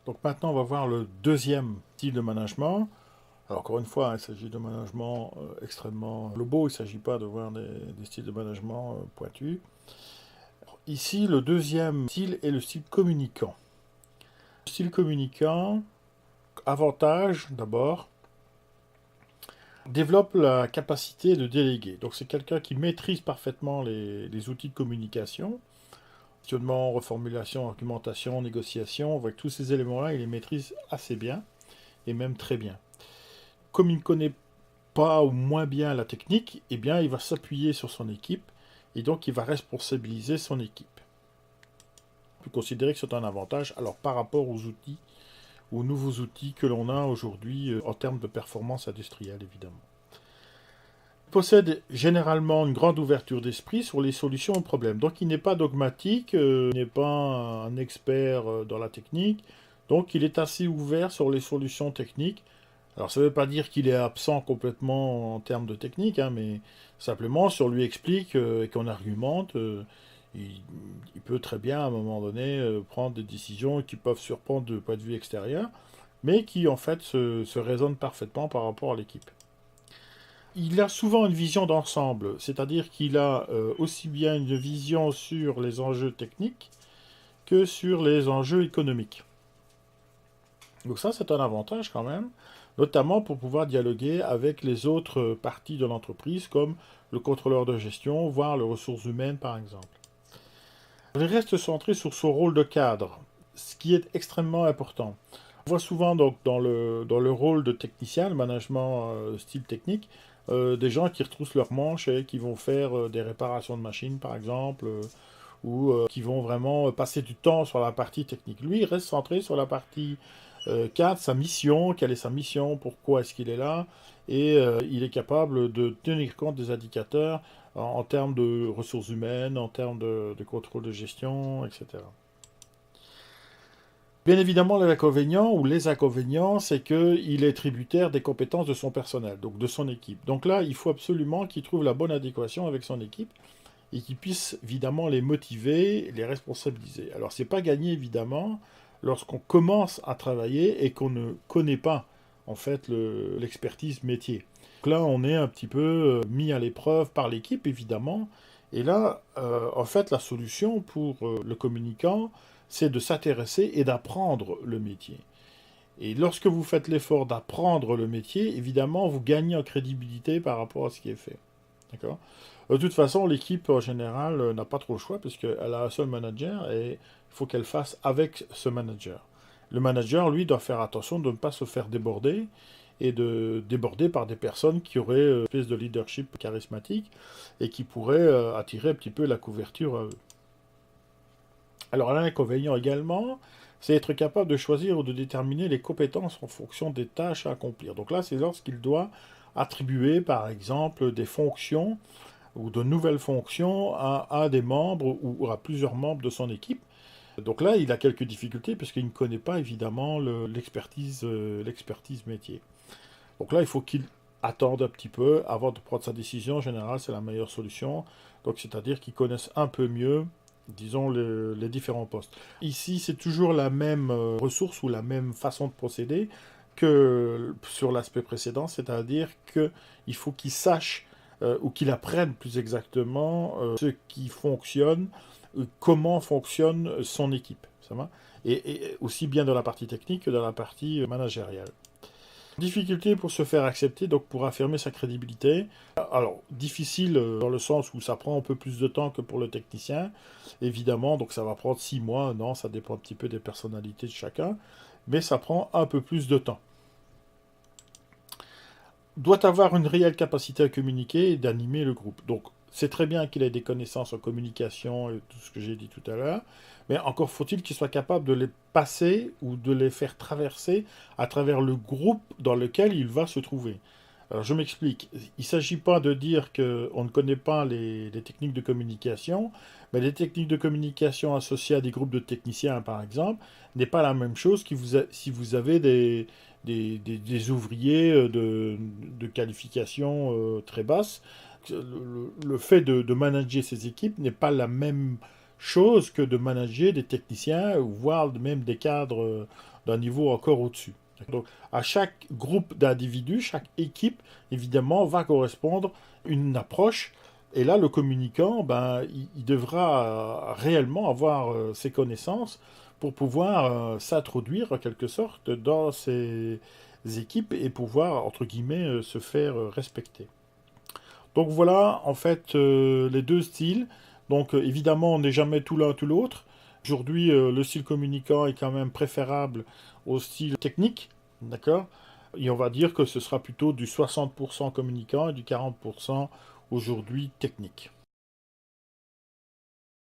Donc maintenant, on va voir le deuxième style de management. Alors encore une fois, il s'agit de management extrêmement globaux, il ne s'agit pas de voir des styles de management pointus. Alors, ici, le deuxième style est le style communicant. Le style communicant, avantage d'abord, développe la capacité de déléguer. Donc c'est quelqu'un qui maîtrise parfaitement les outils de communication, questionnement, reformulation, argumentation, négociation, avec tous ces éléments-là, il les maîtrise assez bien, et même très bien. Comme il ne connaît pas ou moins bien la technique, eh bien, il va s'appuyer sur son équipe et donc il va responsabiliser son équipe. On peut considérer que c'est un avantage alors par rapport aux outils, aux nouveaux outils que l'on a aujourd'hui en termes de performance industrielle, évidemment. Il possède généralement une grande ouverture d'esprit sur les solutions aux problèmes. Donc il n'est pas dogmatique, il n'est pas un expert dans la technique, donc il est assez ouvert sur les solutions techniques. Alors ça ne veut pas dire qu'il est absent complètement en termes de technique, hein, mais simplement si on lui explique et qu'on argumente, il peut très bien à un moment donné prendre des décisions qui peuvent surprendre de point de vue extérieur, mais qui en fait se raisonnent parfaitement par rapport à l'équipe. Il a souvent une vision d'ensemble, c'est-à-dire qu'il a aussi bien une vision sur les enjeux techniques que sur les enjeux économiques. Donc ça, c'est un avantage quand même, notamment pour pouvoir dialoguer avec les autres parties de l'entreprise, comme le contrôleur de gestion, voire les ressources humaines, par exemple. Il reste centré sur son rôle de cadre, ce qui est extrêmement important. On voit souvent donc, dans le rôle de technicien, le management style technique, des gens qui retroussent leurs manches et qui vont faire des réparations de machines, par exemple, ou qui vont vraiment passer du temps sur la partie technique. Lui, il reste centré sur la partie cadre, sa mission, quelle est sa mission, pourquoi est-ce qu'il est là, et il est capable de tenir compte des indicateurs en termes de ressources humaines, en termes de contrôle de gestion, etc. Bien évidemment, l'inconvénient ou les inconvénients, c'est qu'il est tributaire des compétences de son personnel, donc de son équipe. Donc là, il faut absolument qu'il trouve la bonne adéquation avec son équipe et qu'il puisse évidemment les motiver, les responsabiliser. Alors, c'est pas gagné évidemment lorsqu'on commence à travailler et qu'on ne connaît pas en fait l'expertise métier. Donc là, on est un petit peu mis à l'épreuve par l'équipe évidemment. Et là, en fait, la solution pour le communicant, c'est de s'intéresser et d'apprendre le métier. Et lorsque vous faites l'effort d'apprendre le métier, évidemment, vous gagnez en crédibilité par rapport à ce qui est fait. D'accord. De toute façon, l'équipe en général n'a pas trop le choix puisqu'elle a un seul manager et il faut qu'elle fasse avec ce manager. Le manager, lui, doit faire attention de ne pas se faire déborder et de déborder par des personnes qui auraient une espèce de leadership charismatique et qui pourraient attirer un petit peu la couverture à eux. Alors l'inconvénient également, c'est être capable de choisir ou de déterminer les compétences en fonction des tâches à accomplir. Donc là, c'est lorsqu'il doit attribuer, par exemple, des fonctions ou de nouvelles fonctions à des membres ou à plusieurs membres de son équipe. Donc là, il a quelques difficultés parce qu'il ne connaît pas évidemment l'expertise métier. Donc là, il faut qu'il attende un petit peu avant de prendre sa décision. En général, c'est la meilleure solution. Donc c'est-à-dire qu'il connaisse un peu mieux, disons, les différents postes. Ici, c'est toujours la même ressource ou la même façon de procéder que sur l'aspect précédent, c'est-à-dire qu'il faut qu'il sache ou qu'il apprenne plus exactement ce qui fonctionne, comment fonctionne son équipe. Ça va et aussi bien dans la partie technique que dans la partie managériale. Difficulté pour se faire accepter, donc pour affirmer sa crédibilité. Alors, difficile dans le sens où ça prend un peu plus de temps que pour le technicien, évidemment, donc ça va prendre 6 mois, non, ça dépend un petit peu des personnalités de chacun, mais ça prend un peu plus de temps. Doit avoir une réelle capacité à communiquer et d'animer le groupe. Donc, c'est très bien qu'il ait des connaissances en communication et tout ce que j'ai dit tout à l'heure, mais encore faut-il qu'il soit capable de les passer ou de les faire traverser à travers le groupe dans lequel il va se trouver. Alors, je m'explique. Il ne s'agit pas de dire qu'on ne connaît pas les techniques de communication, mais les techniques de communication associées à des groupes de techniciens, par exemple, n'est pas la même chose si vous avez des ouvriers de qualification très basse. Le fait de manager ces équipes n'est pas la même chose que de manager des techniciens, voire même des cadres d'un niveau encore au-dessus. Donc, à chaque groupe d'individus, chaque équipe, évidemment, va correspondre une approche. Et là, le communicant, ben, il devra réellement avoir ses connaissances pour pouvoir s'introduire, en quelque sorte, dans ces équipes et pouvoir, entre guillemets, se faire respecter. Donc voilà, en fait, les deux styles. Donc évidemment, on n'est jamais tout l'un tout l'autre. Aujourd'hui, le style communicant est quand même préférable au style technique, d'accord? Et on va dire que ce sera plutôt du 60% communicant et du 40% aujourd'hui technique.